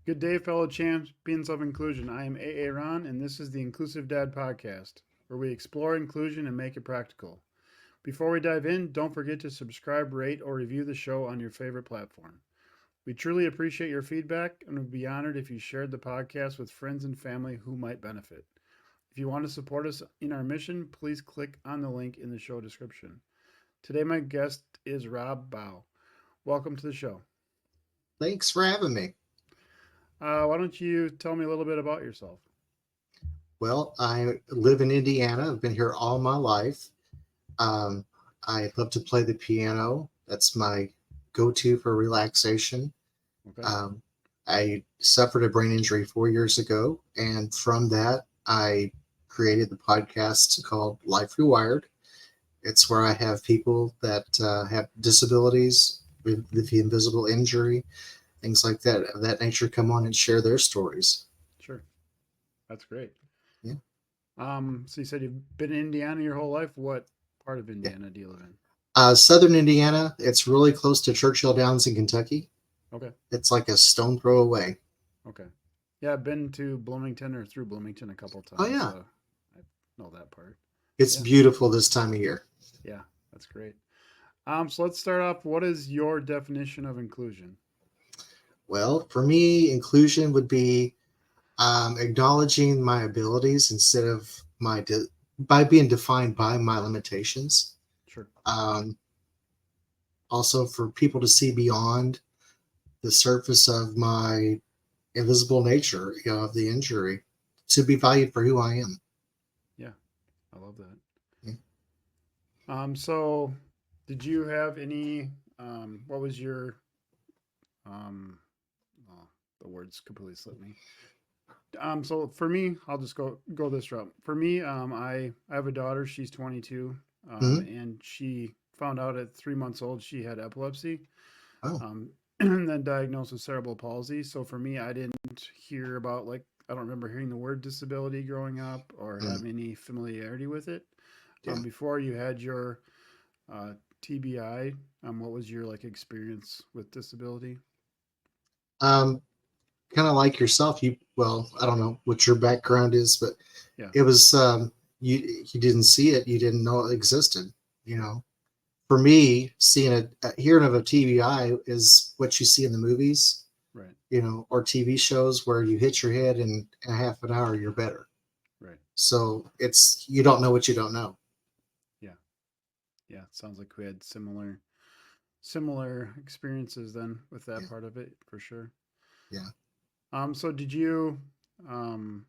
Good day, fellow champions of inclusion. I am A. Ron, and this is the Inclusive Dad Podcast, where we explore inclusion and make it practical. Before we dive in, don't forget to subscribe, rate, or review the show on your favorite platform. We truly appreciate your feedback and would be honored if you shared the podcast with friends and family who might benefit. If you want to support us in our mission, please click on the link in the show description. Today, my guest is Rob Baugh. Welcome to the show. Thanks for having me. Why don't you tell me a little bit about yourself? Well, I live in Indiana. I've been here all my life. Um, I love to play the piano. That's my go-to for relaxation. Okay. Um, I suffered a brain injury 4 years ago, and from that, I created the podcast called Life Rewired. It's where I have people that have disabilities with the invisible injury, things like that of that nature, come on and share their stories. Sure. That's great. Yeah. So you said you've been in Indiana your whole life. What part of Yeah. Indiana do you live in? Southern Indiana, it's really close to Churchill Downs in Kentucky. Okay. It's like a stone throw away. Okay. Yeah, I've been to Bloomington or through Bloomington a couple Oh, times, yeah. so I know that part. It's Yeah. beautiful this time of year. Yeah, that's great. So let's start off. What is your definition of inclusion? Well, for me, inclusion would be acknowledging my abilities instead of by being defined by my limitations. Sure. Um, Also, for people to see beyond the surface of my invisible nature, of the injury, to be valued for who I am. Yeah, I love that. Yeah. So did you have any? What was your? Um, oh, the words completely slipped me. So for me, I'll just go this route. For me, I have a daughter. She's 22, Hmm. and she found out at 3 months old she had epilepsy, Oh. and then diagnosed with cerebral palsy. So for me, I didn't hear about I don't remember hearing the word disability growing up or Mm. having any familiarity with it. Yeah. Before you had your uh, TBI, what was your experience with disability? Um, Kind of like yourself. Well, I don't know what your background is, but Yeah. it was you didn't see it, you didn't know it existed. You know, for me, seeing hearing of a TBI is what you see in the movies, Right. or TV shows where you hit your head and in a half an hour you're better. Right. So it's you don't know what you don't know. Yeah. Yeah. Sounds like we had similar experiences then with that Yeah, part of it for sure. yeah. So did you um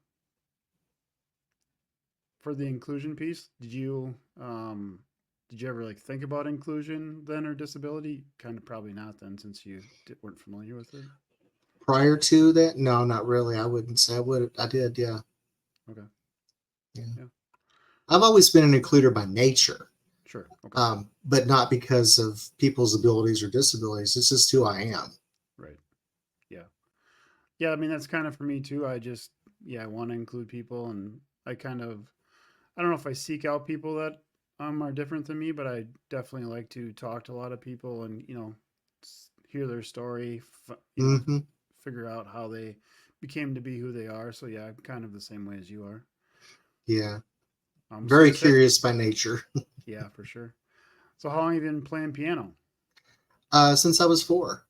for the inclusion piece, did you ever think about inclusion then or disability? Kind of probably not then since you weren't familiar with it. Prior to that, no, not really. I wouldn't say I would. I did, yeah, Okay. yeah. Yeah. I've always been an includer by nature, Sure. Okay. but not because of people's abilities or disabilities. It's just who I am. Right. Yeah. Yeah, I mean that's kind of for me too. I want to include people and I don't know if I seek out people that are different than me, but I definitely like to talk to a lot of people and hear their story. Hmm. Figure out how they became to be who they are. So yeah, I'm kind of the same way as you are. Yeah, So very you said curious by nature. yeah, for sure. So how long have you been playing piano? Since I was 4.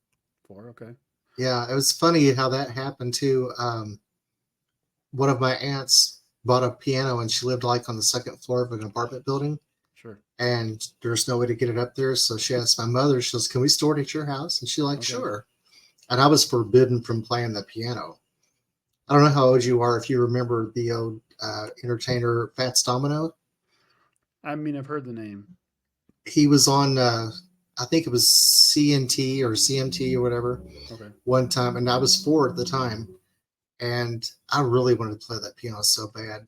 4. Okay. Yeah, it was funny how that happened too. One of my aunts bought a piano and she lived like on the second floor of an apartment building, Sure. and there's no way to get it up there. So she asked my mother, she goes, "Can we store it at your house?" And she like, Okay. "Sure." And I was forbidden from playing the piano. I don't know how old you are if you remember the old entertainer Fats Domino. I mean, I've heard the name. He was on, I think it was CNT or CMT or whatever, Okay. one time, and I was 4 at the time, and I really wanted to play that piano so bad.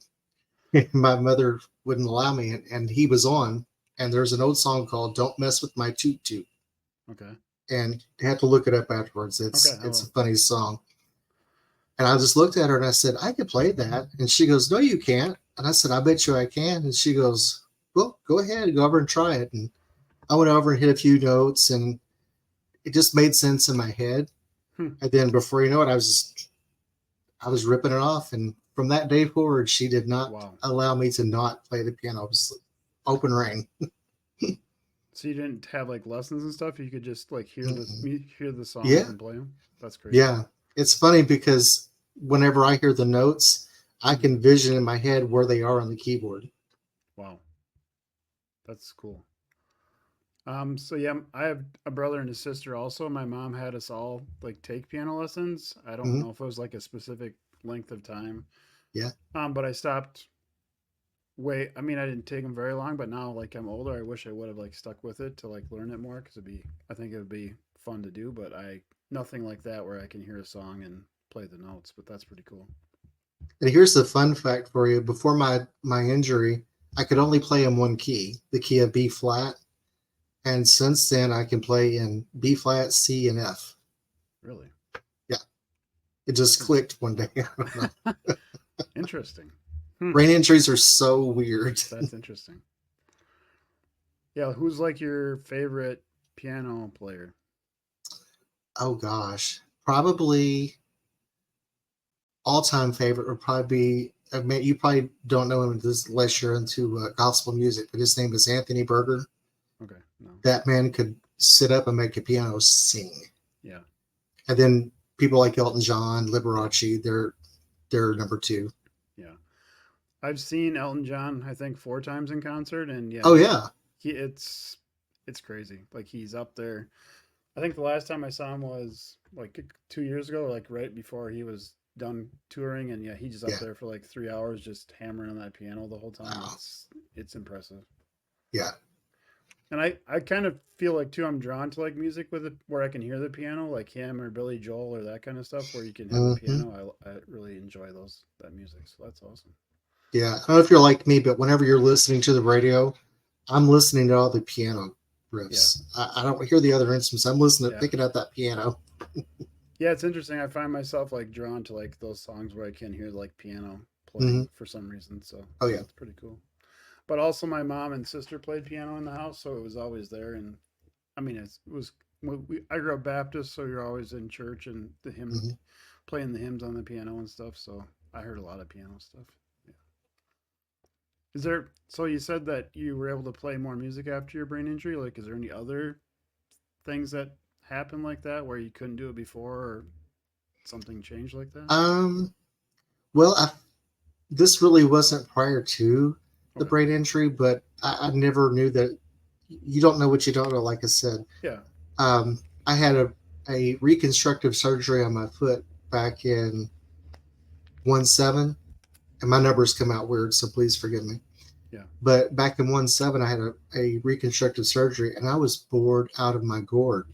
My mother wouldn't allow me, and he was on, and there's an old song called "Don't Mess with My Toot Toot," Okay. and you have to look it up afterwards. Okay. I It's a will. funny song. And I just looked at her and I said, "I could play that." And she goes, "No, you can't." And I said, "I bet you I can." And she goes, "Well, go ahead, go over and try it." And I went over and hit a few notes, and it just made sense in my head. Hmm. And then before you know it, I was just I was ripping it off. And from that day forward, she did not Wow. allow me to not play the piano. It was open rein. So you didn't have like lessons and stuff. You could just like hear the songs Yeah. and play them. That's crazy. Yeah. It's funny because whenever I hear the notes, I Mhm. can vision in my head where they are on the keyboard. Wow, that's cool. So yeah, I have a brother and a sister also. My mom had us all like take piano lessons. I don't Hmm. know if it was like a specific length of time. Yeah. But I stopped way. I mean, I didn't take them very long, but now like I'm older, I wish I would have like stuck with it to like learn it more because it'd be. I think it would be fun to do, but I nothing like that where I can hear a song and play the notes. But that's pretty cool. And here's the fun fact for you. Before my injury, I could only play in one key, the key of B flat. And since then, I can play in B flat, C, and F. Really, Yeah, it that's just clicked one day. I don't know. interesting. Hmm. Brain injuries are so weird. That's interesting. Yeah, who's like your favorite piano player? Oh gosh, probably all time favorite would probably be. I mean, you probably don't know him unless you're into gospel music, but his name is Anthony Berger. Okay, no, That man could sit up and make a piano sing. yeah, And then people like Elton John, Liberace, they're number two. yeah. I've seen Elton John, I think, 4 times in concert, and yeah, Oh yeah, he it's crazy. Like he's up there. I think the last time I saw him was like 2 years ago, or like right before he was done touring, and yeah, he's just up yeah, there for like 3 hours just hammering on that piano the whole time. wow, It's impressive. yeah. And I kind of feel like too I'm drawn to like music with it where I can hear the piano, like him or Billy Joel or that kind of stuff where you can have the Hmm. piano. I really enjoy that music, so that's awesome. Yeah, I don't know if you're like me, but whenever you're listening to the radio, I'm listening to all the piano Yeah, riffs. I don't hear the other instruments. I'm listening, yeah, picking out that piano. yeah. It's interesting. I find myself like drawn to like those songs where I can hear like piano Hmm. playing for some reason. So Oh yeah, yeah. it's pretty cool. But also, my mom and sister played piano in the house, so it was always there. And I mean, it was. I grew up Baptist, so you're always in church and the hymn, Hmm. playing the hymns on the piano and stuff. So I heard a lot of piano stuff. Yeah. Is there? So you said that you were able to play more music after your brain injury. Like, is there any other things that happened like that where you couldn't do it before, or something changed like that? Um. Well, this really wasn't prior to the Okay. brain injury, but I never knew that. You don't know what you don't know. Like I said, Yeah. I had a reconstructive surgery on my foot back in 1/7, and my numbers come out weird, so please forgive me. Yeah. But back in 1/7, I had a reconstructive surgery, and I was bored out of my gourd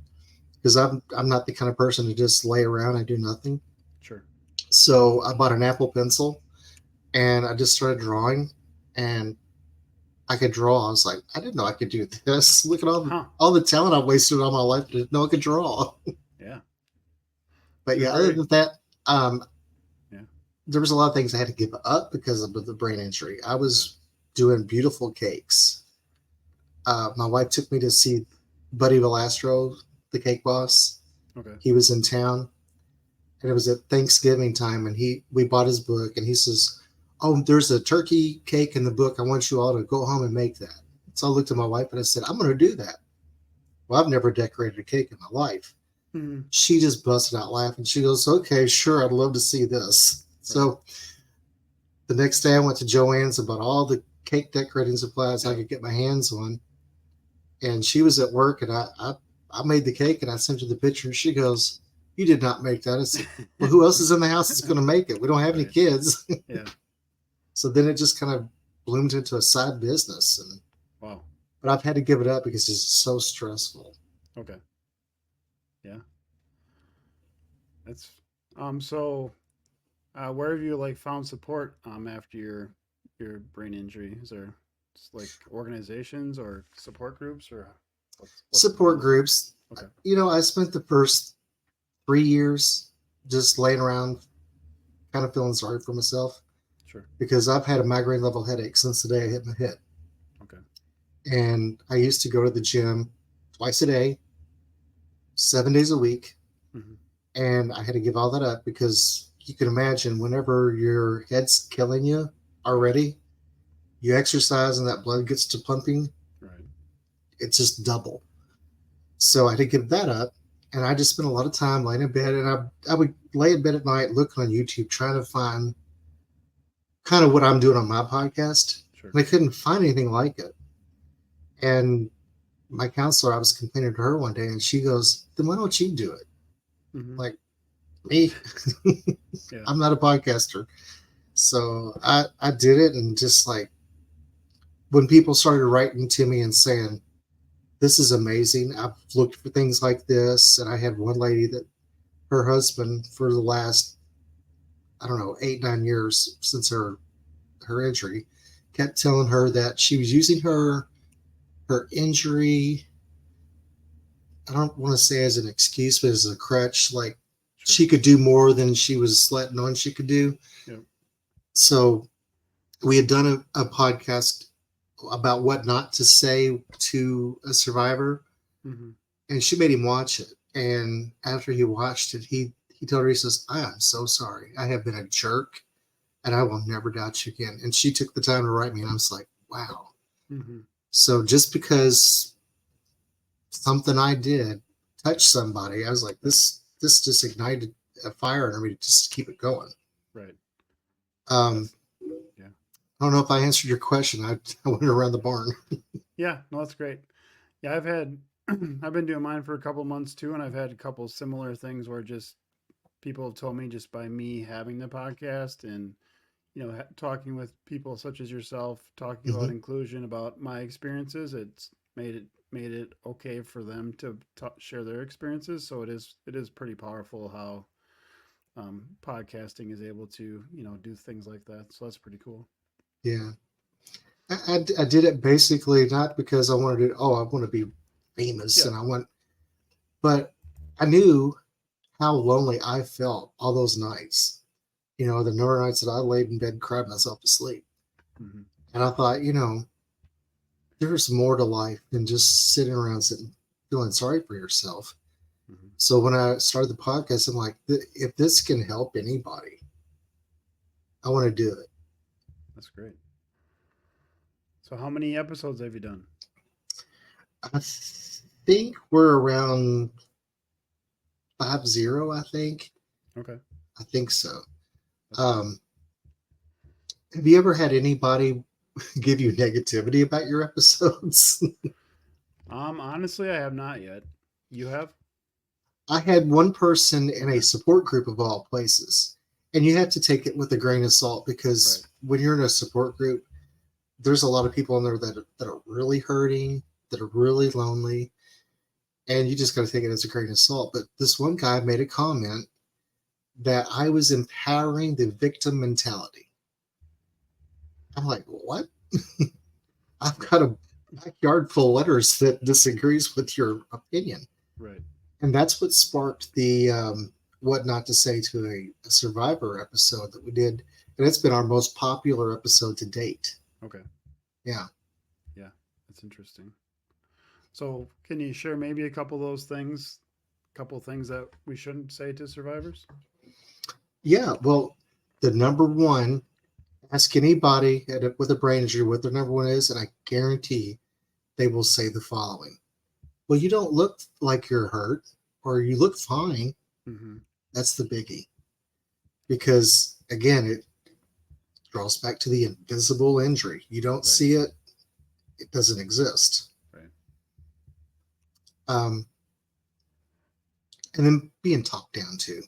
because I'm not the kind of person to just lay around and do nothing. Sure. So I bought an Apple Pencil and I just started drawing, and I could draw. I was like, I didn't know I could do this. Look at Huh. all the talent I've wasted all my life. I didn't know I could draw. Yeah. But You're yeah, other very. than that, um, Yeah. there was a lot of things I had to give up because of the brain injury. I Okay. was doing beautiful cakes. My wife took me to see Buddy Velastro, the cake boss. Okay. He was in town, and it was at Thanksgiving time, and we bought his book, and he says, "Oh, there's a turkey cake in the book. I want you all to go home and make that." So I looked at my wife and I said, "I'm going to do that." Well, I've never decorated a cake in my life. Hmm. She just busted out laughing. She goes, "Okay, sure, I'd love to see this." Right. So the next day, I went to Joann's and bought all the cake decorating supplies I Yeah. could get my hands on. And she was at work, and I made the cake, and I sent her the picture, and she goes, "You did not make that." I said, "Well, who else is in the house that's going to make it? We don't have any Right. kids." Yeah. So then it just kind of bloomed into a side business, and Wow. but I've had to give it up because it's so stressful. Okay. Yeah. That's so where have you like found support after your brain injury? Is there just like organizations or support groups or what's going Support on there? groups. Okay. I spent the first 3 years just laying around, kind of feeling sorry for myself Sure. because I've had a migraine level headache since the day I hit my head. Okay. And I used to go to the gym twice a day, 7 days a week, Hmm. and I had to give all that up because you can imagine, whenever your head's killing you already, you exercise and that blood gets to pumping, Right. it's just double. So I had to give that up. And I just spent a lot of time laying in bed. And I would lay in bed at night, looking on YouTube, trying to find kind of what I'm doing on my podcast. Sure. And I couldn't find anything like it. And my counselor, I was complaining to her one day, and she goes, "Then why don't you do it?" Mm-hmm. Like, me? Yeah. I'm not a podcaster. So I did it. And just like, when people started writing to me and saying, "This is amazing. I've looked for things like this." And I had one lady that her husband, for the last, I don't know, 8, 9 years since her injury, kept telling her that she was using her injury, I don't want to say as an excuse, but as a crutch. Like, Sure. she could do more than she was letting on she could do. Yep. So we had done a podcast about what not to say to a survivor, Mm-hmm. and she made him watch it. And after he watched it, he told her, he says, "I am so sorry. I have been a jerk, and I will never doubt you again." And she took the time to write me, and I was like, wow. Mm-hmm. So just because something I did touched somebody, I was like, this just ignited a fire in me to just keep it going. Right. Um, Yeah. I don't know if I answered your question. I went around the barn. Yeah. No, that's great. Yeah, I've had I've been doing mine for a couple months too, and I've had a couple similar things where just people have told me, just by me having the podcast and talking with people such as yourself, talking about Mm-hmm. inclusion, about my experiences, it's made it okay for them to share their experiences. So it is pretty powerful how podcasting is able to do things like that. So that's pretty cool. Yeah. I did it basically not because I wanted to, oh, I want to be famous Yeah. and but I knew how lonely I felt all those nights. The number of nights that I laid in bed and cried myself to sleep. Mm-hmm. And I thought, there's more to life than just sitting around feeling sorry for yourself. Mm-hmm. So when I started the podcast, I'm like, if this can help anybody, I want to do it. That's great. So how many episodes have you done? I think we're around 50, I think. Okay. I think so. Have you ever had anybody give you negativity about your episodes? Honestly, I have not yet. You have? I had one person in a support group of all places, and you have to take it with a grain of salt, because when you're in a support group, there's a lot of people in there that are really hurting, that are really lonely, and you just got to take it as a grain of salt. But this one guy made a comment that I was empowering the victim mentality. I'm like, what? I've got a backyard full of letters that disagrees with your opinion. Right. And that's what sparked the what not to say to a survivor episode that we did. And it's been our most popular episode to date. Okay. Yeah. Yeah. That's interesting. So can you share maybe a couple of those things, couple things that we shouldn't say to survivors? Yeah. Well, the number one, ask anybody with a brain injury what their number one is, and I guarantee they will say the following: "Well, you don't look like you're hurt, or you look fine." Mm-hmm. That's the biggie. Because again, it draws back to the invisible injury. You don't see it, it doesn't exist. Right. And then being talked down to.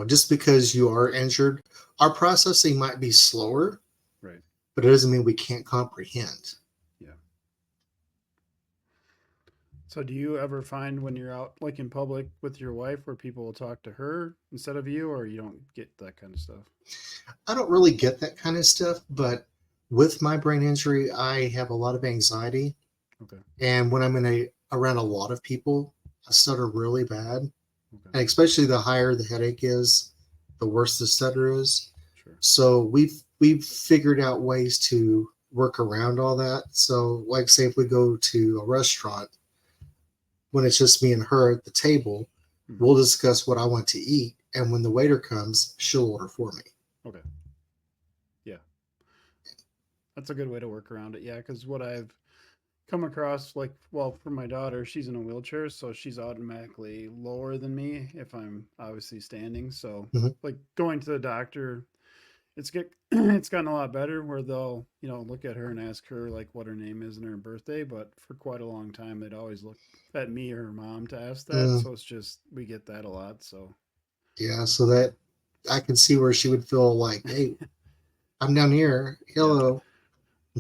Just because you are injured, our processing might be slower, Right. but it doesn't mean we can't comprehend. Yeah. So do you ever find when you're out like in public with your wife where people will talk to her instead of you, or you don't get that kind of stuff? I don't really get that kind of stuff, but with my brain injury, I have a lot of anxiety. Okay. And when I'm around a lot of people, I stutter really bad. Okay. And especially the higher the headache is, the worse the stutter is. Sure. So we've figured out ways to work around all that. So, like, say if we go to a restaurant, when it's just me and her at the table, Mm-hmm. we'll discuss what I want to eat, and when the waiter comes, she'll order for me. Okay. Yeah. That's a good way to work around it. Yeah, because what I've come across, like, well, for my daughter, she's in a wheelchair, so she's automatically lower than me if I'm obviously standing. So, Mhm. like, going to the doctor, it's gotten a lot better where they'll, look at her and ask her like what her name is and her birthday. But for quite a long time, they'd always look at me or her mom to ask that. Mm, So it's just we get that a lot. So yeah, so that I can see where she would feel like, hey, I'm down here. yeah. Hello.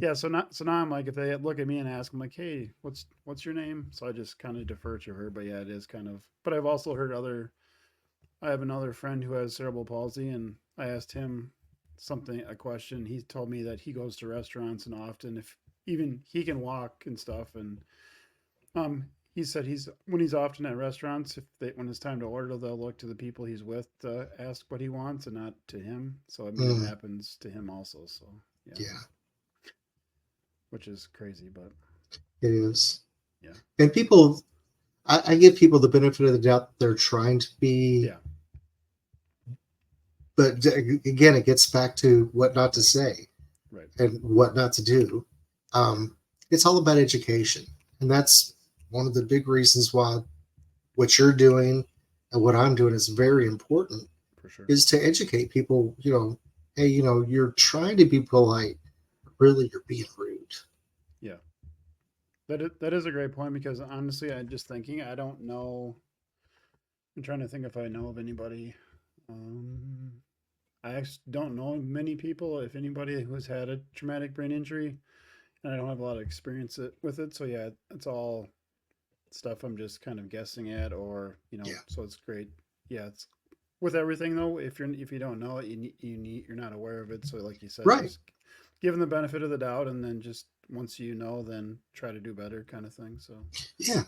Yeah, so now I'm like, if they look at me and ask, I'm like, hey, what's your name? So I just kind of defer to her. But yeah, it is kind of. But I've also heard other. I have another friend who has cerebral palsy, and I asked him a question. He told me that he goes to restaurants and often, if even he can walk and stuff, and he said he's often at restaurants, if they when it's time to order, they'll look to the people he's with to ask what he wants and not to him. So I mean, it Mm, happens to him also. So yeah, yeah, which is crazy, but it is. yeah, And people, I give people the benefit of the doubt that they're trying to be, yeah, but again, it gets back to what not to right, say right, and what not to do. It's all about education. And that's one of the big reasons why what you're doing and what I'm doing is very important, for sure. is to educate people, hey, you're trying to be polite, but really you're being rude. Yeah, that is a great point because honestly, I'm just thinking, I don't know. I'm trying to think if I know of anybody. Um, I actually don't know many people, if anybody, who's had a traumatic brain injury, and I don't have a lot of experience with it. So yeah, it's all stuff I'm just kind of guessing at, or Yeah, So it's great. Yeah, it's with everything though. If you don't know it, you're not aware of it. So like you said, right. just given the benefit of the doubt, and then just once you know, then try to do better, kind of thing. So Yeah,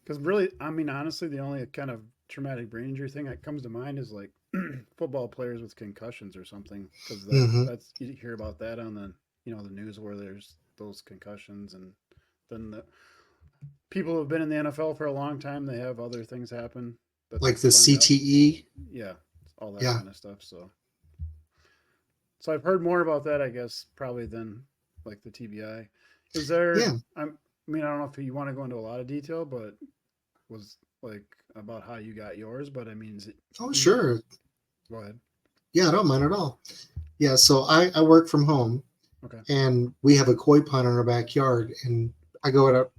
because really, I mean, honestly, the only kind of traumatic brain injury thing that comes to mind is like football players with concussions or something. Because hmm that's you hear about that on the the news where there's those concussions, and then the people who have been in the NFL for a long time, they have other things happen that they like the find out. CTE. Yeah, all that Yeah, kind of stuff. So I've heard more about that, I guess, probably than like the TBI. Is there? yeah. I mean, I don't know if you want to go into a lot of detail, but was like about how you got yours. But I mean, is it Oh, easy? sure. Go ahead. Yeah, I don't mind at all. Yeah, so I work from home, Okay. and we have a koi pond in our backyard, and I go out.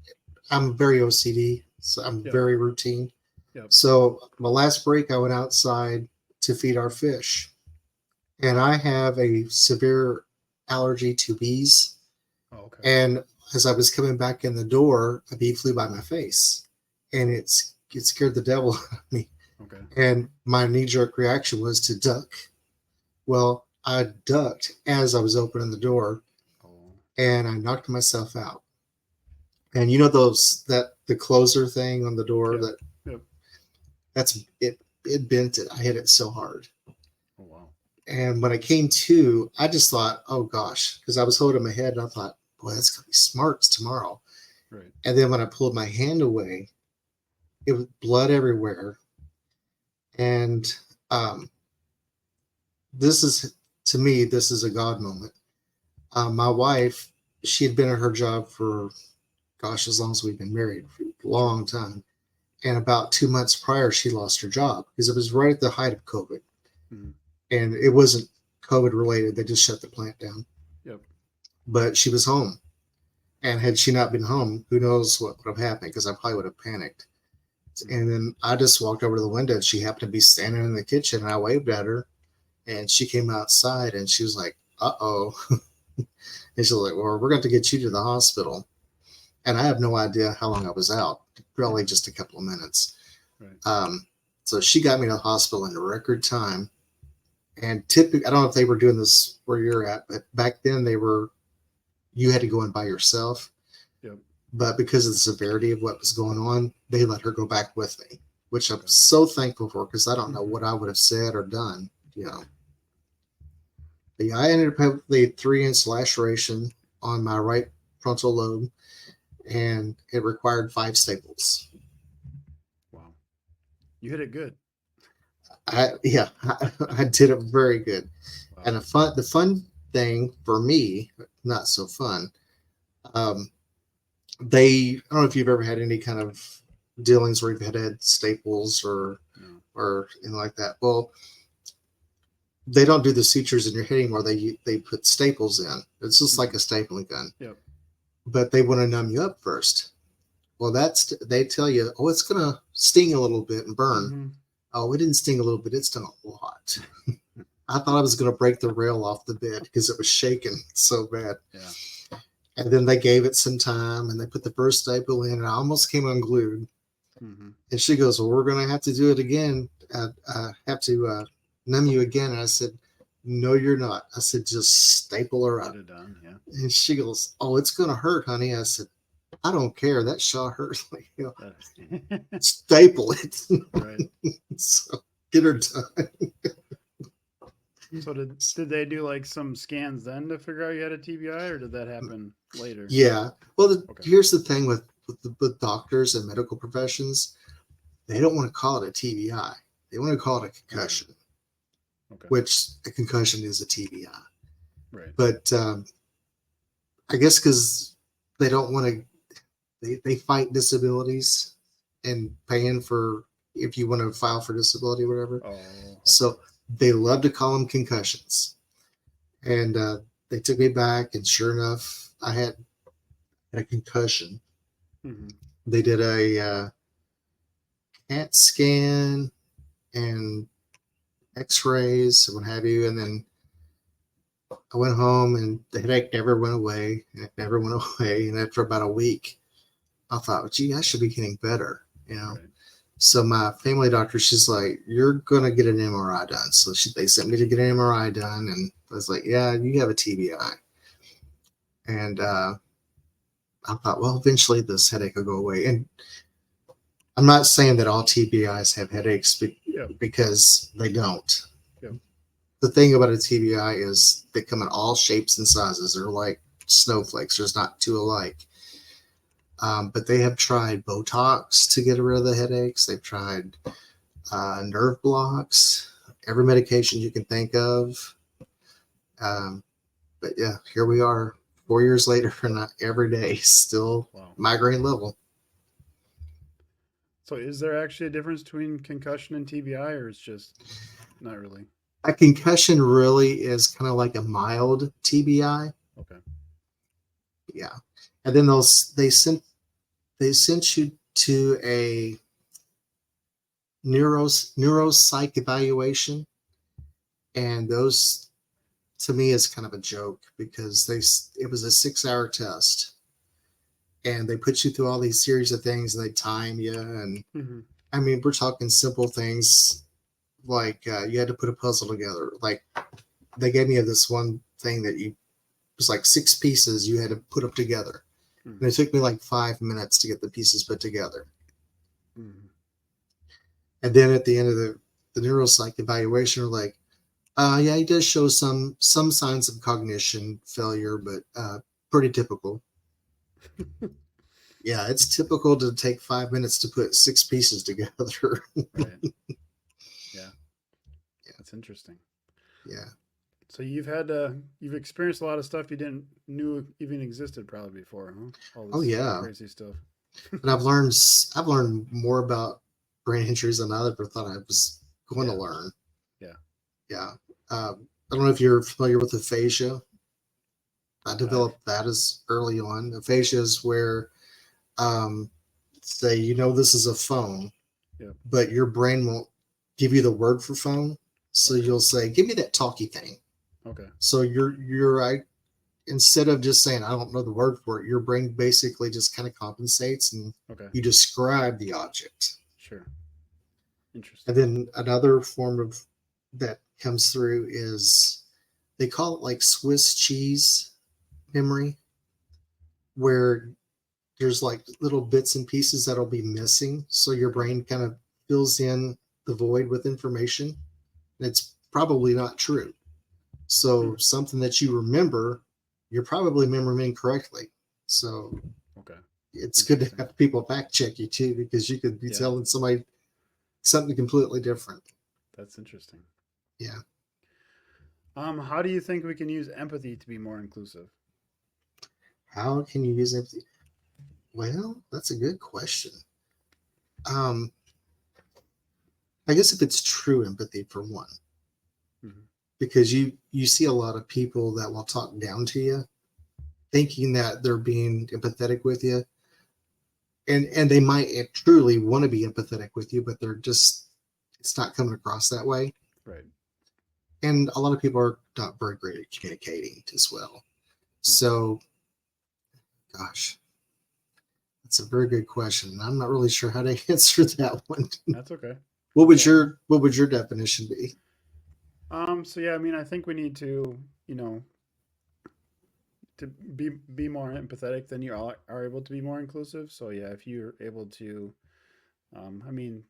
I'm very OCD, so I'm Yep. very routine. Yep. So my last break, I went outside to feed our fish, and I have a severe allergy to bees. Oh, okay. And as I was coming back in the door, a bee flew by my face, and it scared the devil out of me. Okay. And my knee jerk reaction was to duck. Well, I ducked as I was opening the door, Oh. and I knocked myself out. And you know those that the closer thing on the door, Yep. that Yep. that's it. It bent it. I hit it so hard. Oh wow. And when I came to, I just thought, oh gosh, because I was holding my head, and I thought, boy, that's gonna be smarts tomorrow. Right. And then when I pulled my hand away, it was blood everywhere. And um, this is, to me, this is a God moment. My wife, she had been at her job for, gosh, as long as we've been married, for a Sure. long time. And about 2 months prior, she lost her job because it was right at the height of COVID. Mm-hmm. And it wasn't COVID related, they just shut the plant down. Yep. But she was home. And had she not been home, who knows what would have happened, because I probably would have panicked. Mm-hmm. And then I just walked over to the window, and she happened to be standing in the kitchen, and I waved at her, and she came outside, and she was like, "Uh-oh." And she's like, "Well, we're going to get you to the hospital." And I have no idea how long I was out, probably Yeah. just a couple of minutes. Right. Um, so she got me to the hospital in record time. And typically, I don't know if they were doing this where you're at, but back then you had to go in by yourself. Yep. But because of the severity of what was going on, they let her go back with me, which I'm Okay. so thankful for, because I don't know Mm-hmm. what I would have said or done. But yeah, I ended up with a 3-inch laceration on my right frontal lobe, and it required 5 staples. Wow. You hit it good. I did it very good. Wow. And the fun thing for me, not so fun. Um, I don't know if you've ever had any kind of dealings where you've had staples No. or anything like that. Well, they don't do the sutures in your head anymore. They put staples in. It's just like a stapling gun. Yep. But they want to numb you up first. Well, they tell you, oh, it's gonna sting a little bit and burn. Mm-hmm. Oh, it didn't sting a little bit. It's done a lot. I thought I was gonna break the rail off the bed because it was shaking so bad. Yeah. And then they gave it some time, and they put the first staple in, and I almost came unglued. Mm-hmm. And she goes, well, we're gonna have to do it again. Have to numb you again. And I said, no, you're not. I said, just staple her up. Get it done. Yeah. And she goes, oh, it's gonna hurt, honey. I said, I don't care. That shot hurts. Staple it. Right. So get her done. So did they do like some scans then to figure out you had a TBI, or did that happen later? Yeah. Well, Okay. here's the thing with doctors and medical professions, they don't want to call it a TBI. They want to call it a concussion, Okay. which a concussion is a TBI. Right. But I guess because they don't want to, they fight disabilities and paying for if you want to file for disability or whatever. Oh. Okay. So they love to call them concussions. And they took me back, and sure enough, I had a concussion. Mm-hmm. They did a CAT scan and X-rays and what have you, and then I went home, and the headache never went away. And it never went away, and after about a week, I thought, gee, I should be getting better, you know. Right. So my family doctor, she's like, you're gonna get an MRI done. So they sent me to get an MRI done, and I was like, yeah, you have a TBI. And I thought, well, eventually this headache will go away. And I'm not saying that all TBIs have headaches because they don't. Yep. The thing about a TBI is they come in all shapes and sizes. They're like snowflakes. There's not two alike. But they have tried Botox to get rid of the headaches. They've tried nerve blocks, every medication you can think of. But yeah, here we are 4 years later, and not every day, still migraine level. So is there actually a difference between concussion and TBI, or it's just not really? A concussion really is kind of like a mild TBI. Okay. Yeah. And then they sent you to a neuropsych evaluation, and those to me is kind of a joke because it was a 6-hour test, and they put you through all these series of things, and they time you, and Mm-hmm. I mean, we're talking simple things like you had to put a puzzle together. Like they gave me this one thing that it was like 6 pieces you had to put up together. Mm-hmm. And it took me like 5 minutes to get the pieces put together. Mm-hmm. And then at the end of the neuropsych evaluation, we're like, yeah, he does show some signs of cognition failure, but pretty typical. Yeah, it's typical to take 5 minutes to put 6 pieces together. Right. Yeah. That's interesting. Yeah. So you've experienced a lot of stuff you didn't knew even existed probably before, huh? All this crazy stuff. And I've learned more about brain injuries than I ever thought I was going to learn. Yeah. Yeah. I don't know if you're familiar with aphasia. I developed that as early on. Aphasia is where, say, this is a phone, but your brain won't give you the word for phone. So you'll say, give me that talkie thing. Okay. So instead of just saying, I don't know the word for it, your brain basically just kind of compensates, and you describe the object. Sure. Interesting. And then another form of that comes through is they call it like Swiss cheese memory, where there's like little bits and pieces that'll be missing. So your brain kind of fills in the void with information. And it's probably not true. So something that you remember, you're probably remembering correctly. So it's good to have people fact check you too, because you could be telling somebody something completely different. That's interesting. Yeah. How do you think we can use empathy to be more inclusive? How can you use empathy? Well, that's a good question. Um, I guess if it's true empathy for one, Hmm. because you see a lot of people that will talk down to you, thinking that they're being empathetic with you, and they might truly want to be empathetic with you, but they're just it's not coming across that way. Right. And a lot of people are not very great at communicating as well. Hmm. So, gosh, that's a very good question. I'm not really sure how to answer that one. That's okay. What No would problem. your definition be? So yeah, I mean, I think we need to, you know, to be more empathetic, then you are able to be more inclusive. So yeah, if you're able to, I mean,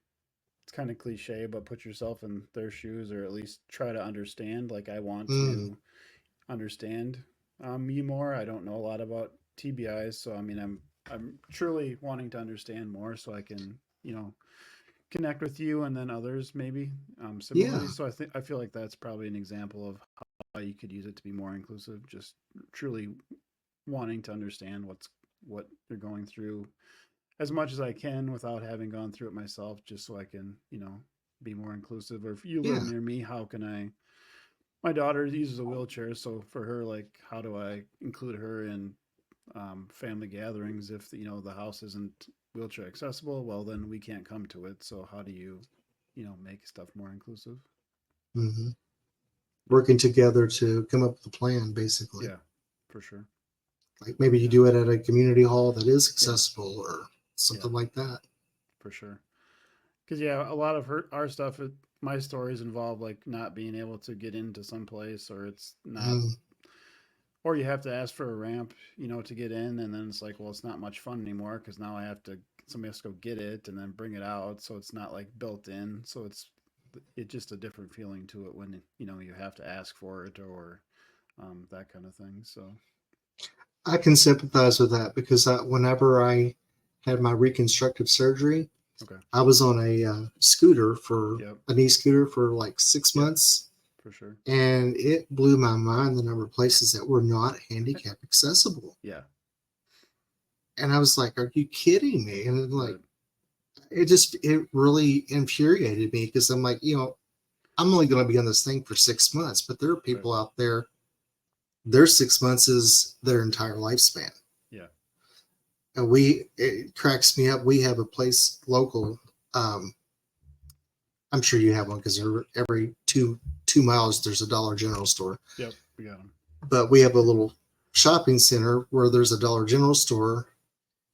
it's kind of cliche, but put yourself in their shoes, or at least try to understand. Like I want Mm, to understand you more. I don't know a lot about TBIs, so I mean, I'm truly wanting to understand more, so I can, you know, connect with you and then others maybe yeah, similarly. So I feel like that's probably an example of how you could use it to be more inclusive. Just truly wanting to understand what you're going through as much as I can without having gone through it myself, just so I can, you know, be more inclusive. Or if you live yeah, near me, how can I? My daughter uses a wheelchair, so for her, like, how do I include her in family gatherings if you know the house isn't wheelchair accessible? Well, then we can't come to it. So how do you, you know, make stuff more inclusive? hmm Yeah, working together to come up with a plan, basically. yeah, for sure. Like maybe you Yeah, do it at a community hall that is yeah, accessible or yeah, something like that. for sure. Because yeah, a lot of our stuff, my stories involve like not being able to get into some place, or it's not, Mm, or you have to ask for a ramp, you know, to get in, and then it's like, well, it's not much fun anymore because now I have to somebody has to go get it and then bring it out, so it's not like built in, so it's just a different feeling to it when you know you have to ask for it or that kind of thing. So I can sympathize with that because whenever I had my reconstructive surgery, okay, I was on a scooter for yep, a knee scooter for like six yep, months, for sure, and it blew my mind the number of places that were not handicap accessible. yeah, And I was like, "Are you kidding me?" And like, right, it really infuriated me because I'm like, I'm only going to be on this thing for 6 months, but there are right, people out there. Their 6 months is their entire lifespan. yeah, And it cracks me up. We have a place local. Um, I'm sure you have one because every 2 miles there's a Dollar General store. yep, we got them, But we have a little shopping center where there's a Dollar General store,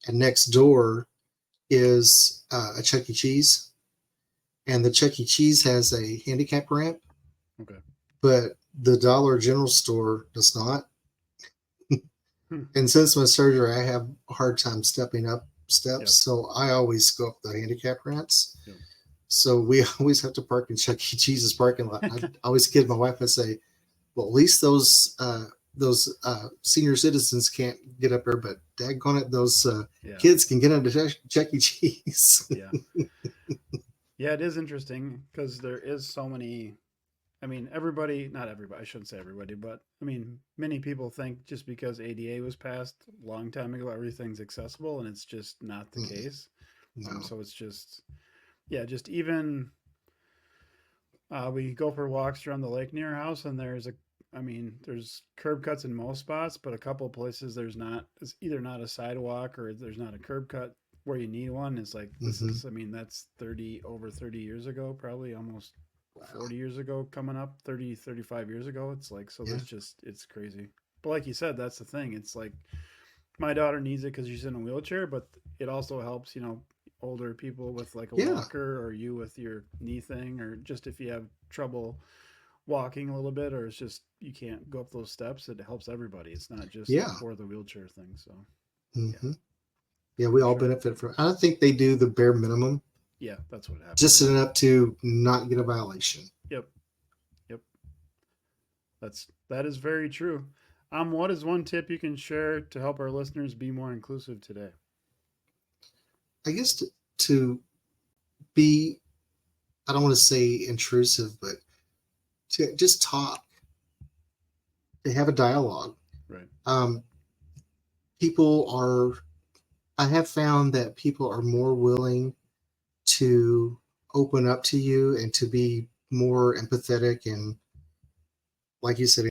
and next door is a Chuck E. Cheese, and the Chuck E. Cheese has a handicap ramp, okay, but the Dollar General store does not. hmm. And since my surgery, I have a hard time stepping up steps, Yep, so I always go up the handicap ramps. yep, So we always have to park in Chuck E. Cheese's parking lot. I always kid my wife. I say, "Well, at least those senior citizens can't get up there, but daggone it, those yeah, kids can get into Chuck E. Cheese." yeah, yeah. It is interesting because there is so many. I mean, everybody, not everybody, I shouldn't say everybody, but I mean, many people think just because ADA was passed a long time ago, everything's accessible, and it's just not the case. No. So it's just, yeah, just even we go for walks around the lake near our house, and I mean, there's curb cuts in most spots, but a couple of places there's not, it's either not a sidewalk or there's not a curb cut where you need one. It's like, this Mm-hmm. is, I mean, that's over 30 years ago, probably almost Wow. 40 years ago coming up 30 35 years ago. It's like, so Yeah. there's just, it's crazy. But like you said, that's the thing. It's like my daughter needs it because she's in a wheelchair, but it also helps, you know, older people with like a Yeah. walker, or you with your knee thing, or just if you have trouble walking a little bit, or it's just you can't go up those steps, it helps everybody. It's not just Yeah. for the wheelchair thing. So yeah, Mm-hmm. Yeah. We for all sure. benefit from. I don't think they do the bare minimum, Yeah, that's what happens. just Yeah. enough to not get a violation. Yep. Yep. That is very true. What is one tip you can share to help our listeners be more inclusive today? I guess to be I don't want to say intrusive, but to just talk, to have a dialogue. Right. People are, I have found that people are more willing to open up to you and to be more empathetic and, like you said,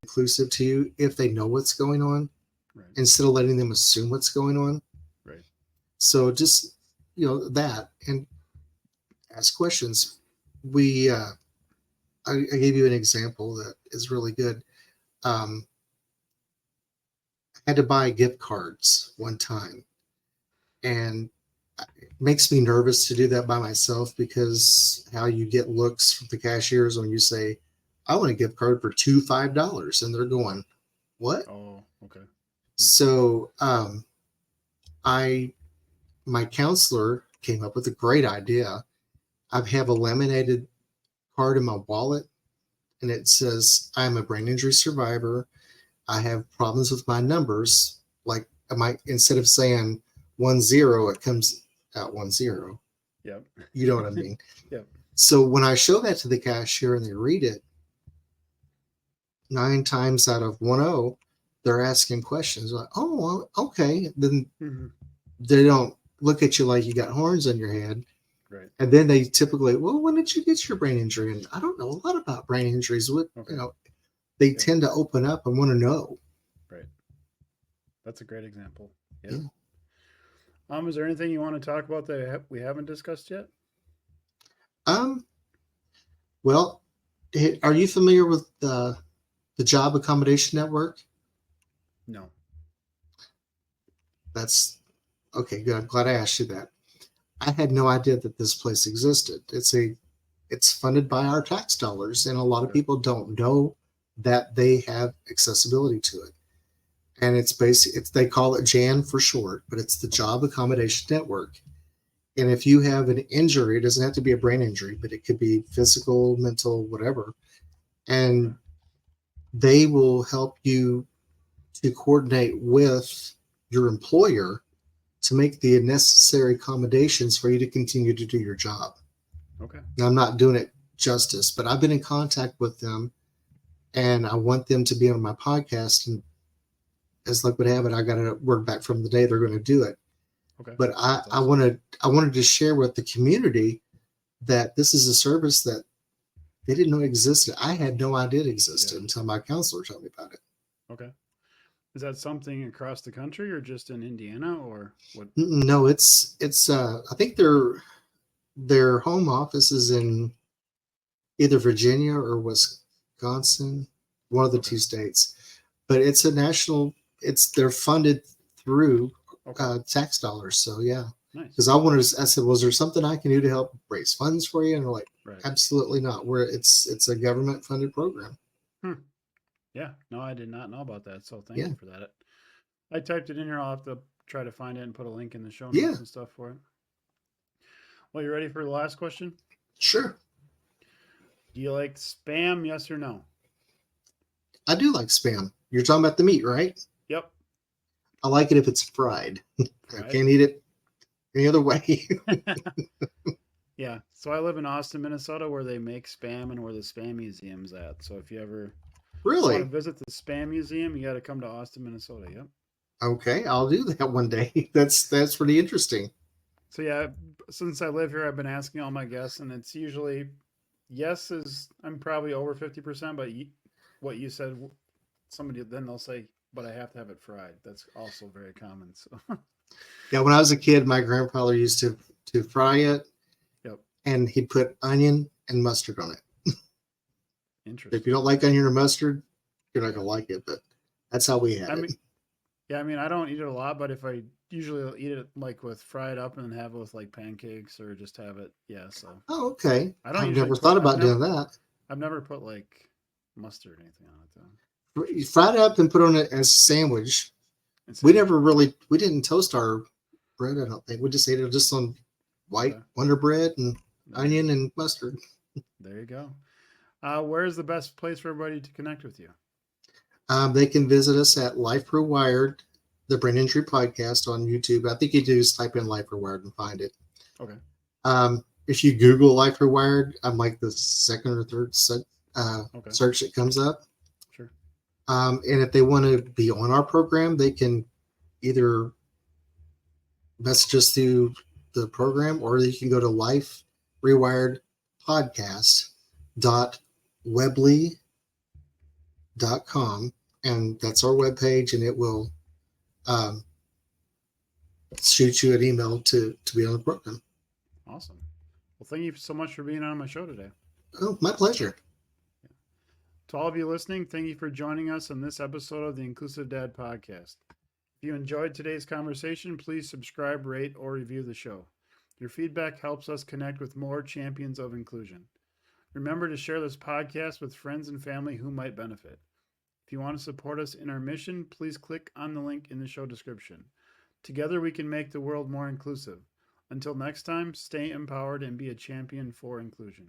inclusive to you if they know what's going on, Right. instead of letting them assume what's going on. Right. So just, that, and ask questions. We, I gave you an example that is really good. I had to buy gift cards one time, and it makes me nervous to do that by myself because how you get looks from the cashiers when you say, I want a gift card for $5, and they're going, what? Oh, okay. So I my counselor came up with a great idea. I have a laminated card in my wallet, and it says, I'm a brain injury survivor. I have problems with my numbers. Like, instead of saying 10, it comes out 10. Yep. You know what I mean? Yep. So when I show that to the cashier and they read it, 9 times out of 10, they're asking questions like, oh, well, okay. Then they don't look at you like you got horns on your head. Right. And then they typically, well, when did you get your brain injury? And I don't know a lot about brain injuries. They tend to open up and want to know. Right. That's a great example. Yeah. Is there anything you want to talk about that we haven't discussed yet? Well, are you familiar with the Job Accommodation Network? No. That's okay. Good. I'm glad I asked you that. I had no idea that this place existed. It's funded by our tax dollars, and a lot of people don't know that they have accessibility to it. And they call it JAN for short, but it's the Job Accommodation Network. And if you have an injury, it doesn't have to be a brain injury, but it could be physical, mental, whatever. And they will help you to coordinate with your employer to make the necessary accommodations for you to continue to do your job. Okay. Now, I'm not doing it justice, but I've been in contact with them, and I want them to be on my podcast. And as luck would have it, I got a word back from the day they're going to do it. Okay. But I wanted to share with the community that this is a service that they didn't know existed. I had no idea it existed until my counselor told me about it. Okay. Is that something across the country or just in Indiana or what? No, it's I think their home office is in either Virginia or Wisconsin, one of the two states. But it's a national. They're funded through tax dollars. So yeah, nice. Because I said, was there something I can do to help raise funds for you? And they're like, absolutely not. It's a government funded program. Yeah, no, I did not know about that. So thank you for that. I typed it in here. I'll have to try to find it and put a link in the show notes and stuff for it. Well, you ready for the last question? Sure. Do you like Spam? Yes or no? I do like Spam. You're talking about the meat, right? Yep. I like it if it's fried. I can't eat it any other way. Yeah. So I live in Austin, Minnesota, where they make Spam and where the Spam Museum's at. So if you ever want to visit the Spam Museum, you got to come to Austin, Minnesota. Yep. Okay, I'll do that one day. That's pretty interesting. So yeah, since I live here, I've been asking all my guests, and it's usually yes is I'm probably over 50%, but what you said, somebody then they'll say, but I have to have it fried. That's also very common. So yeah, when I was a kid, my grandfather used to fry it. Yep. And he'd put onion and mustard on it. Interesting. If you don't like onion or mustard, you're not gonna like it, but that's how we had it. Yeah, I mean, I don't eat it a lot, but if I usually eat it like with fried up and then have it with like pancakes or just have it, so. Oh, okay. I've never thought about doing that. I've never put like mustard or anything on it though. Fried up and put on it as a sandwich. We didn't toast our bread, I don't think. We just ate it just on white Wonder Bread and onion and mustard. There you go. Where's the best place for everybody to connect with you? They can visit us at Life Rewired, the Brain Injury Podcast on YouTube. I think you do just type in Life Rewired and find it. Okay. if you Google Life Rewired, I'm like the second or third Okay. search that comes up. Sure. And if they want to be on our program, they can either message us through the program, or you can go to Life Rewired podcast.weebly.com, and that's our webpage, and it will um, shoot you an email to be on the program. Awesome. Well, thank you so much for being on my show today. Oh, my pleasure. To all of you listening, thank you for joining us on this episode of the Inclusive Dad Podcast. If you enjoyed today's conversation, please subscribe, rate, or review the show. Your feedback helps us connect with more champions of inclusion. Remember to share this podcast with friends and family who might benefit. If you want to support us in our mission, please click on the link in the show description. Together we can make the world more inclusive. Until next time, stay empowered and be a champion for inclusion.